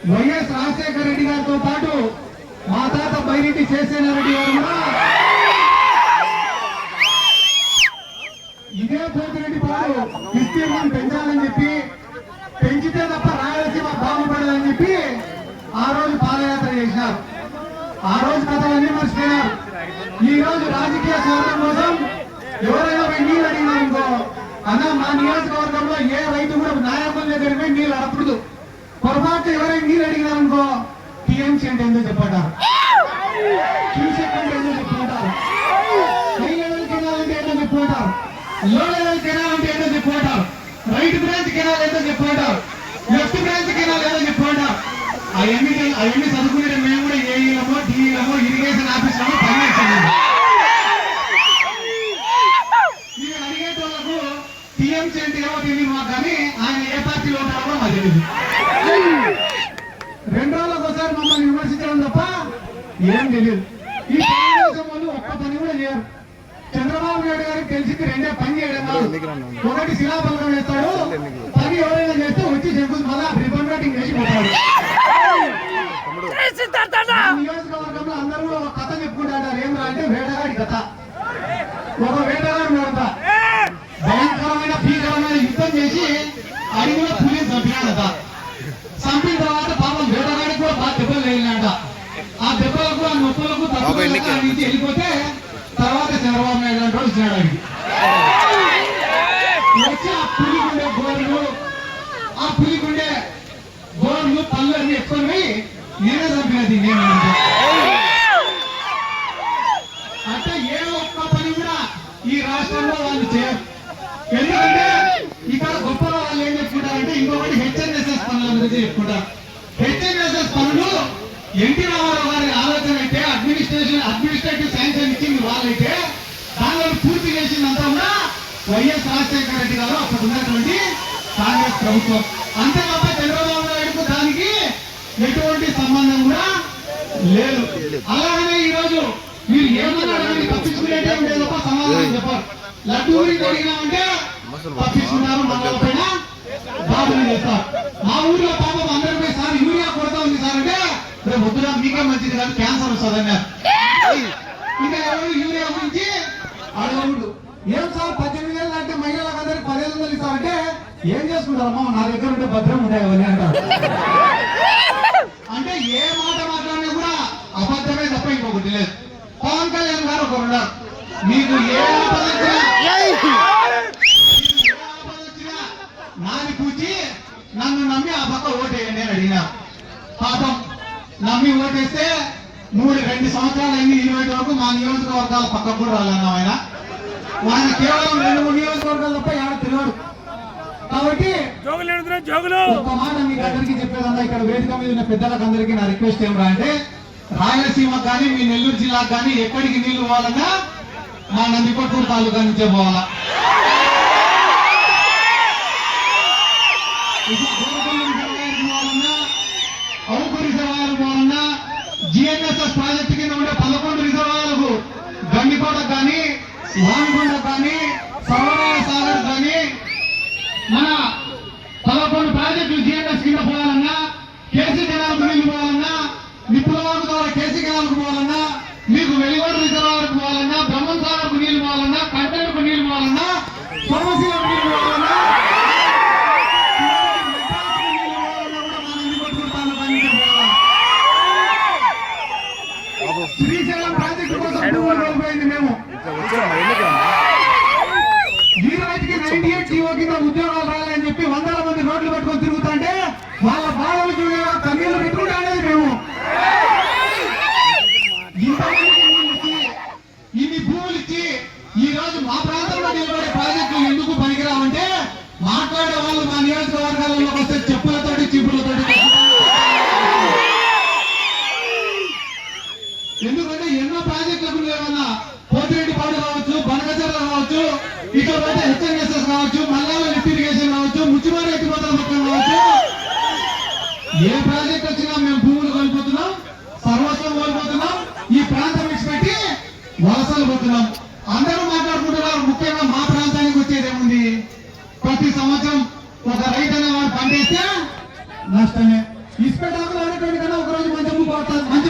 YS Rajasekhara Reddy గారితో పాటు మా తాత బైరెడ్డి శేషేనారెడ్డి గారు కూడా ఇదే పోతిరెడ్డి పాటు విస్తీర్ణం పెంచాలని చెప్పి, పెంచితే తప్ప రాయలసీమ బాగుపడదని చెప్పి ఆ రోజు పాదయాత్ర చేసినారు. ఆ రోజు కథలన్నీ మర్చిపోయినారు. ఈ రోజు రాజకీయ స్వార్థం కోసం ఎవరైనా నీళ్ళు అడిగినారనుకో, అన్న మా నియోజకవర్గంలో ఏ రైతు కూడా నాయకుల దగ్గర పోయి నీళ్ళు అడపడదు. పొరపాటు ఎవరైనా నీళ్ళు అడిగినారనుకో, టీఎంసీ అంటే ఏంటో చెప్పంటారు, క్యూసెక్ అంటే ఏంటో చెప్పుకుంటారు, హై లెవెల్ కెనాల్ అంటే ఏంటో చెప్పుకుంటారు, లో లెవెల్ కెనాల్ అంటే ఏంటో చెప్పుకుంటారు, రైట్ బ్రాంచ్ కెనాల్ ఏంటో చెప్పుకుంటారు, లెఫ్ట్ బ్రాంచ్ కెనాల్ ఏదో చెప్పుకుంటారు. అవన్నీ చదువుకునే మేము కూడా ఏఈలమో టీఈలమో ఇరిగేషన్ ఆఫీసులో పనిచేస్తాము. మీరు అడిగేటోళ్లకు టీఎంసీ అంటే ఏమో తెలియదు మాకు, కానీ ఆయన ఏ పార్టీలో ఉంటారో మాకు తెలియదు. 2 రోజులకు ఒకసారి మమ్మల్ని విమర్శించడం తప్ప ఏం తెలియదు. ఈ తెలుగుదేశం వాళ్ళు ఒక్క పని కూడా చేయరు. చంద్రబాబు నాయుడు గారికి తెలిసింది 2 పని చేయడం, ఒకటి శిలాఫలకం వేస్తాడు, పని ఎవరైనా చేస్తే వచ్చి చెప్పులు మళ్ళా రిబన్ కటింగ్ చేసి పోతాడు. నియోజకవర్గంలో అందరూ కూడా ఒక కథ చెప్పుకుంటారు. ఏమరా అంటే వేటగాడి కథ. ఒక వేటగాడు నడత భయంకరమైన భీకరమైన యుద్ధం చేసి అడిగిలో పులిని చంపినాడట. చంపిన తర్వాత పాపం వేటగాడికి కూడా బాగా దెబ్బలు వేయాలంట. ఆ దెబ్బలకు ఆ నొప్పులకు నుంచి వెళ్ళిపోతే తర్వాత చంద్రబాబు నాయుడు అంటే వచ్చినాడు. అడిగి వచ్చి ఆ పులిగుండే గోర్లు పళ్ళు అన్ని ఎక్కువ నేనే చంపినది. నేను అంటే ఏ ఒక్క పని కూడా ఈ రాష్ట్రంలో వాళ్ళు చేయరు. ఎందుకంటే ఇక్కడ గొప్పగా వాళ్ళు ఏం చెప్పుకుంటారంటే ఇంకొకటి హెచ్ఎన్ఎస్ఎస్ పనుల గురించి చెప్పుకుంటారు. హెచ్ఎన్ఎస్ఎస్ పనులు ఎన్టీ రామారావు గారి ఆలోచన అయితే అడ్మినిస్ట్రేటివ్ శాంక్షన్ ఇచ్చింది వాళ్ళైతే దానిలో పూర్తి చేసిందంతా కూడా వైఎస్ రాజశేఖర రెడ్డి గారు అక్కడ ఉన్నటువంటి కాంగ్రెస్ ప్రభుత్వం. అంతే తప్ప చంద్రబాబు నాయుడుకు దానికి ఎటువంటి సంబంధం కూడా లేదు. అలాగనే ఈ రోజు మీరు ఏమన్నా తప్పించుకునేటే ఉంటే తప్ప సమాధానం చెప్పారు. లడ్డు గురించి అడిగినామంటే తప్పించుకున్నారు, మన పైన దాడులు చేస్తారు. మా ఊర్లో పాపం అందరిపై సార్ యూరియా కొడతా ఉంది సార్ అంటే రేపు వద్దురా మీకే మంచిది కాదు క్యాన్సర్ వస్తుంది అన్నారు. ఇంకా ఎవరు యూరియా గురించి అడగడు. ఏం సార్ 18,000 అంటే మహిళలకు అందరికి 15,000 ఇస్తారంటే ఏం చేసుకుంటారమ్మా నా దగ్గర ఉంటే భద్రం ఉంటాయి అవన్నీ అంటారు. అంటే ఏ మాట మాట్లాడినా కూడా అబద్ధమే తప్ప ఇంకొకటి లేదు. పవన్ కళ్యాణ్ గారు ఒకరు ఉన్నారు, మీకు ఏ ఆపద వచ్చినా నాని పూచి నన్ను నమ్మి ఆ పక్క ఓటేయండి అని అడిగినా. పాపం నమ్మి ఓటేస్తే 2 సంవత్సరాలు అయింది. 20 వరకు మా నియోజకవర్గాల పక్క కూడా రాలన్నాం. ఆయన కేవలం 2-3 నియోజకవర్గాలు తప్ప ఎవరు తెలియడు. కాబట్టి ఒక మాట మీకు అందరికీ చెప్పేదన్నా, ఇక్కడ వేదిక మీద ఉన్న పెద్దలకు అందరికీ నా రిక్వెస్ట్ ఏమరా అంటే, రాయలసీమకు కానీ మీ నెల్లూరు జిల్లాకు కానీ ఎక్కడికి నీళ్లు పోవాలన్నా మా నందికొట్కూరు తాలూకా నుంచే పోవాలా. అవుకు రిజర్వాయర్ పోవాలన్నా జిఎన్ఎస్ఎస్ ప్రాజెక్టు కింద ఉండే 11 రిజర్వాయర్లకు గండికోటకు కానీ వానకొండకు కానీ సర్వరాయ సాగర్ కానీ మన 11 ప్రాజెక్టులు జిఎన్ఎస్ కింద పోవాలన్నా, కేసీ కెనాల్కు నీళ్లు పోవాలన్నా, నిప్పులవాగు ద్వారా కేసీ కెనాల్కు పోవాలన్నా, మీకు వెలిగోడు రిజర్వాయర్కు పోవాలన్నా, బ్రహ్మం సాగర్కు నీళ్లు పోవాలన్నా, కంటెనర్కు నీళ్లు పోవాలన్నా, సోమశిలకు నీళ్లు పోవాలన్నా, శ్రీశైలం ప్రాజెక్టు కోసం కోల్పోయింది. మేము ఈ రోజుకి 98 జీవో కింద ఉద్యోగాలు రాలని చెప్పి 100ల మంది రోడ్లు పెట్టుకొని తిరుగుతుంటే వాళ్ళ బాధలు చూడే కన్నీళ్లు పెట్టుకుంటా అనేది మేము. ఇన్ని భూములు ఇచ్చి ఈ రోజు మా ప్రాంతంలో నిలబడే ప్రాజెక్టులు ఎందుకు పనికిరావంటే మాట్లాడే వాళ్ళు మా నియోజకవర్గాలలో వస్తే చెప్పులతోటి చీపులతోటి. ఎందుకంటే ఎన్నో ప్రాజెక్టులకు లేవన్నా పోతిరెడ్డిపాడు కావచ్చు, బనగచర్ల కావచ్చు, ఇక్కడ పోతే హెచ్ఎన్ఎస్ఎస్ కావచ్చు, మల్లాల లిఫ్ట్ ఇరిగేషన్ కావచ్చు, ముచ్చిమారి ఎత్తిపోతల పక్కన కావచ్చు, ఏ ప్రాజెక్ట్ వచ్చినా మేము భూములు కోల్పోతున్నాం, సర్వస్వం కోల్పోతున్నాం, ఈ ప్రాంతం విడిచిపెట్టి వలసలు పోతున్నాం. అందరూ మాట్లాడుకుంటున్నారు. ముఖ్యంగా మా ప్రాంతానికి వచ్చేది ఏముంది? ప్రతి సంవత్సరం ఒక రైతు అనేవాడు పంటేస్తే నష్టమే, ఇసుపెట్టాకులు అనేటువంటి కన్నా ఒకరోజు మంచి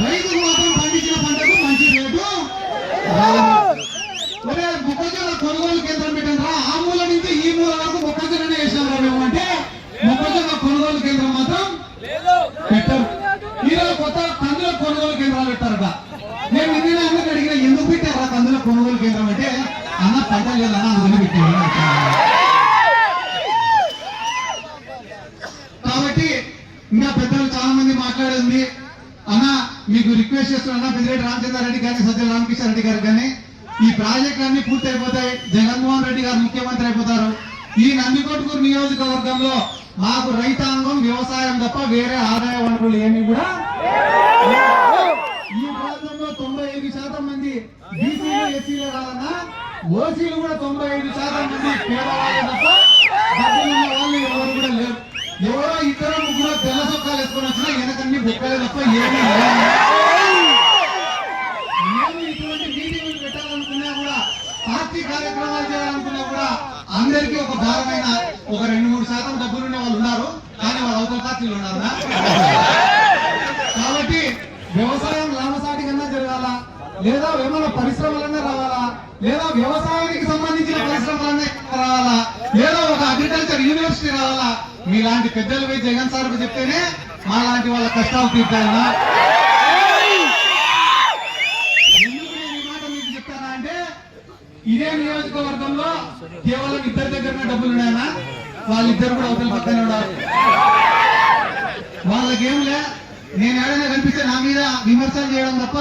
రైతులు మాత్రం పండించిన పంటకు మంచి రేటు. ఒరే మొక్కజొన్న కొనుగోలు కేంద్రం పెట్టండి, ఆ మూల నుంచి ఈ మూల వరకు మొక్కజొన్న వేసినాం మేము అంటే మొక్కజొన్న కొనుగోలు కేంద్రం మాత్రం పెట్టరు. ఈరోజు కొత్త కందుల కొనుగోలు కేంద్రాలు పెట్టారట. నేను నిన్న అందరికి అడిగిన ఎందుకు పెట్టారా కందుల కొనుగోలు కేంద్రం అంటే అన్న పంట లేదన్నా అందుకని పెట్టారు. కాబట్టి ఇంకా పెద్దలు చాలా మంది మాట్లాడింది. అన్న మీకు రిక్వెస్ట్ చేస్తున్నా పెద్దిరెడ్డి రామచంద్రారెడ్డి గారిని సజ్జల రామకృష్ణ రెడ్డి గారు కానీ ఈ ప్రాజెక్టులన్నీ పూర్తి అయిపోతాయి. జగన్మోహన్ రెడ్డి గారు ముఖ్యమంత్రి అయిపోతారు. ఈ నందికొట్కూరు నియోజకవర్గంలో మాకు రైతాంగం వ్యవసాయం తప్ప వేరే ఆదాయ వనరులు ఏమి కూడా ఈ ప్రాంతంలో 95% మంది బీసీలు ఎస్సీలు కాదన్నా ఓసీలు కూడా 95% మంది పేదవాళ్ళు తప్ప డబ్బులున్న వాళ్ళు ఎవరు కూడా లేరు. ఎవరో ఇద్దరు ముగ్గురు తెల్ల చొక్కాలు వేసుకొని వచ్చినా వెనకన్ని బొక్కలే తప్ప ఏమీ మేము ఇటువంటి మీటింగ్లు పెట్టాలనుకున్నా కూడా పార్టీ కార్యక్రమాలు చేయాలనుకున్నా కూడా అందరికీ ఒక భారమైన ఒక 2-3% డబ్బులున్న వాళ్ళు ఉన్నారు, కానీ వాళ్ళు అవతల పార్టీలు ఉన్నారు. కాబట్టి వ్యవసాయం లాభసాటి కన్నా జరగాలా, లేదా ఏమైనా పరిశ్రమలన్నా రావాలా, లేదా వ్యవసాయానికి సంబంధించిన పరిశ్రమలన్నా రావాలా, లేదా ఒక అగ్రికల్చర్ యూనివర్సిటీ రావాలా. మీలాంటి పెద్దలు పోయి జగన్ సార్కు చెప్తేనే మా లాంటి వాళ్ళ కష్టాలు తీర్చాలన్నా. ఎందుకు నేను ఈ మాట మీకు చెప్తానా అంటే ఇదే నియోజకవర్గంలో కేవలం ఇద్దరి దగ్గర డబ్బులు ఉన్నాయన్నా, వాళ్ళిద్దరు కూడా అవతల పక్కనే ఉన్నారు. వాళ్ళకేంలే నేను ఏడైనా కనిపిస్తే నా మీద విమర్శలు చేయడం తప్ప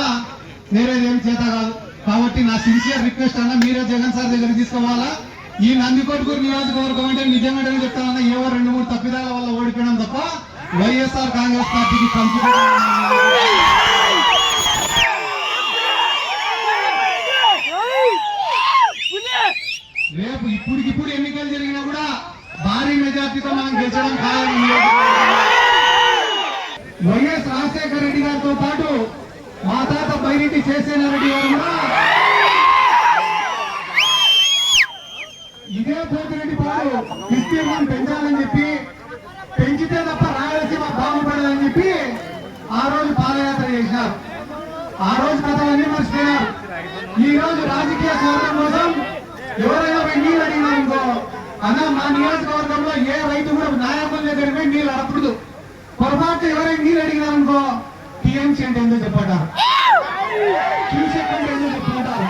వేరేదేం చేత కాదు. కాబట్టి నా సిన్సియర్ రిక్వెస్ట్ అన్న మీరే జగన్ సార్ దగ్గర తీసుకోవాలా. ఈ నందికొట్కూరు నియోజకవర్గం అంటే నిజంగా చెప్తానన్నా ఏవో 2-3 తప్పిదాల వల్ల ఓడిపోవడం తప్ప వైఎస్ఆర్ కాంగ్రెస్ పార్టీకి రేపు ఇప్పుడికిప్పుడు ఎన్నికలు జరిగినా కూడా భారీ మెజార్టీతో మనం గెలిచడం ఖాయం. వైఎస్ రాజశేఖర రెడ్డి గారితో పాటు మా తాత బైరెడ్డి శేషేనారెడ్డి గారు కూడా ఇదే పోతిరెడ్డి పాటు విస్తీర్ణం పెంచాలని చెప్పి, పెంచితే తప్ప రాయలసీమ బాగుపడాలని చెప్పి ఆ రోజు పాదయాత్ర చేసినారు. ఆ రోజు కథలన్నీ మర్చిపోయినారు. ఈ రోజు రాజకీయ స్వార్థం కోసం ఎవరైనా పోయి నీళ్ళు అడిగినారనుకో అన్న మా నియోజకవర్గంలో ఏ రైతు కూడా నాయకుల దగ్గర పోయి నీళ్ళు అడగకూడదు. పొరపాటు ఎవరైనా నీళ్ళు అడిగినారనుకో టీఎంసీ అంటే ఏందో చెప్పంటారు, క్యూసెక్ అంటే ఏందో చెప్పుకుంటారు,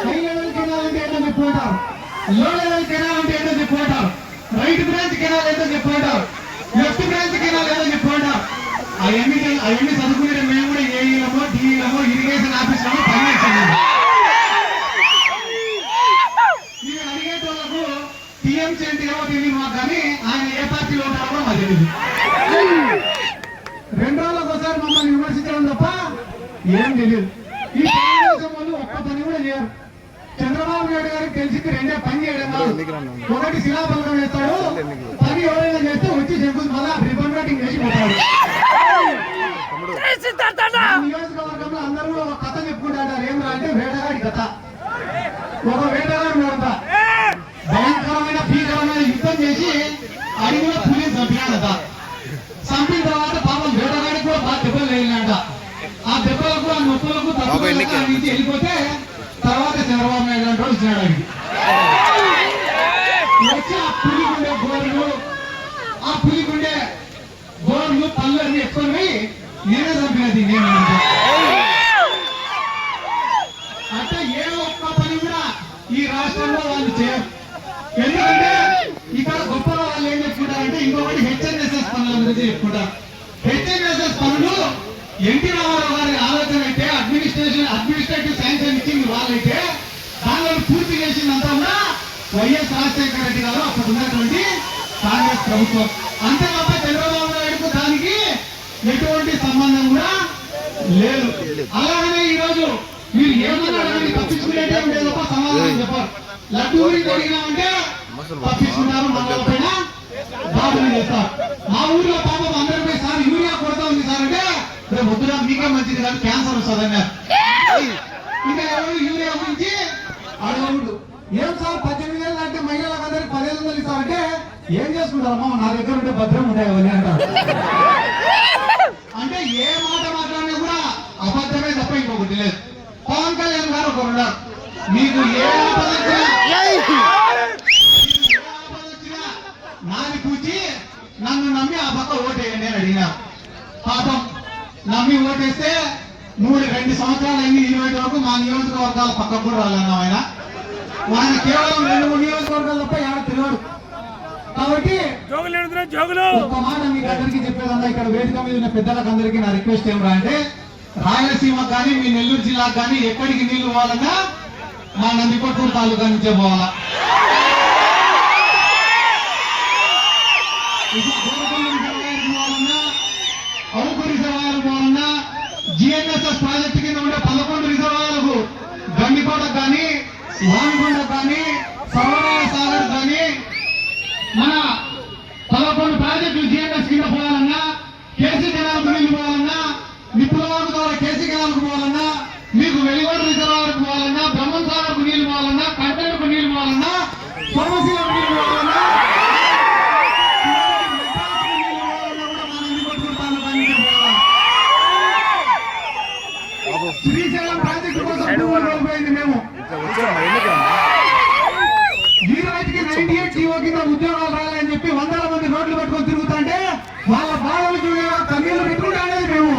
హై లెవెల్ కెనాల్ అంటే ఏంటో చెప్పుకుంటారు, లో లెవెల్ కెనాల్ అంటే ఏంటో చెప్పుకుంటారు, రైట్ బ్రాంచ్ కెనాల్ ఏంటో చెప్పుకుంటారు, లెఫ్ట్ బ్రాంచ్ కెనాల్ ఏంటో చెప్పుకుంటారు. అవన్నీ చదువుకునే మేము కూడా ఏఈలమో డిఈలమో ఇరిగేషన్ ఆఫీసులమో పనిచేస్తున్నాము. మీరు అడిగేటోళ్లకు టీఎంసీ అంటే ఏమో తెలియదు మాకు, కానీ ఆయన ఏ పార్టీలో ఉంటారో మాకు తెలియదు. 2 రోజులకు ఒకసారి మమ్మల్ని విమర్శించడం తప్ప ఏం తెలియదు. ఈ తెలుగుదేశం వాళ్ళు ఒక్క పని కూడా చేయరు. చంద్రబాబు నాయుడు గారికి తెలిసింది 2 పని చేయడం కాదు. ఒకటి శిలాఫలకం వేస్తాడు, పని ఎవరైనా చేస్తే వచ్చి చెప్పులు మళ్ళా రిబన్ కటింగ్ చేసి పోతాడు. నియోజకవర్గంలో అందరూ కూడా ఒక కథ చెప్పుకుంటారు. ఏమరా అంటే వేటగాడి కథ. ఒక వేటగాడు నడత భయంకరమైన భీకరమైన యుద్ధం చేసి అడిగిలో పులిని చంపినాడట. చంపిన తర్వాత పాపం వేటగాడికి కూడా బాగా దెబ్బలు వేయాలంట. ఆ దెబ్బలకు ఆ నొప్పులకు నుంచి వెళ్ళిపోతే తర్వాత చంద్రబాబు నాయుడు అంటే వచ్చినాడు. ఆయనకి వచ్చి ఆ పులిగుండే గోర్లు, ఆ పులిగుండే గోర్లు పళ్ళు అన్ని ఎక్కువ నేనే చంపినది నేను. అంటే ఏ ఒక్క పని కూడా ఈ రాష్ట్రంలో వాళ్ళు చేయరు. ఎందుకంటే ఇక్కడ గొప్పగా వాళ్ళు ఏం చెప్పుకుంటారంటే ఇంకొకటి హెచ్ఎన్ఎస్ఎస్ పనుల గురించి చెప్పుకుంటారు. హెచ్ఎన్ఎస్ఎస్ పనులు ఎన్టీ రామారావు గారి ఆలోచన అయితే అడ్మినిస్ట్రేటివ్ శాంక్షన్ ఇచ్చింది వాళ్ళైతే దానిలో పూర్తి చేసిందంతా కూడా వైఎస్ రాజశేఖర రెడ్డి గారు అప్పుడు ఉన్నటువంటి కాంగ్రెస్ ప్రభుత్వం. అంతే తప్ప చంద్రబాబు నాయుడుకు దానికి ఎటువంటి సంబంధం కూడా లేదు. అలాగనే ఈ రోజు మీరు ఏమన్నా తప్పించుకునేది తప్ప సమాధానం చెప్పారు. లడ్డు గురించి అడిగినామంటే తప్పించుకుంటారు, మన పైన దాడులు చేస్తారు. మా ఊర్లో పాపం అందరిపై సార్ యూరియా కొడతా ఉంది సార్ అంటే రేపు వద్దురా మీకే మంచిది కానీ క్యాన్సర్ వస్తుంది అన్నారు. ఇంకా ఎవరు యూరియా గురించి అడగకూడదు. ఏం సార్ 18,000 అంటే మహిళలకు అందరికి 1,500 ఇస్తారంటే ఏం చేసుకుంటారమ్మా నా దగ్గర ఉంటే భద్రం ఉంటాయి అవన్నీ అంటారు. అంటే ఏ మాట మాట్లాడినా కూడా అబద్ధమే తప్ప ఇంకొకటి లేదు. పవన్ కళ్యాణ్ గారు ఒకరు ఉన్నారు, మీకు ఏ ఆపద వచ్చినా నాది కూర్చి నన్ను నమ్మి ఆ పక్క ఓటేయండి అని అడిగినారు. పాపం నమ్మి ఓటేస్తే 2 సంవత్సరాలు అయింది, 20 వరకు మా నియోజకవర్గాల పక్కకు కూడా రాలేను. ఆయన కేవలం 2-3 నియోజకవర్గాలు తప్ప ఎవరు తిరగడు. కాబట్టి ఒక మాట మీకు అందరికీ చెప్పేదన్నా, ఇక్కడ వేదిక మీద ఉన్న పెద్దలకు అందరికీ నా రిక్వెస్ట్ ఏమరా అంటే, రాయలసీమకు కానీ మీ నెల్లూరు జిల్లాకు కానీ ఎక్కడికి నీళ్లు పోవాలన్నా మా నందికొట్కూరు తాలూకా నుంచే పోవాలా. పోవాలన్నా, అవుకు రిజర్వాయర్ పోవాలన్నా, జిఎన్ఎస్ఎస్ ప్రాజెక్టు కింద ఉండే 11 రిజర్వాయర్లకు గండికోటకు కానీ, వానకొండకు కానీ, సర్వరాయ సాగర్ కానీ, మన 11 ప్రాజెక్టులు జిఎన్ఎస్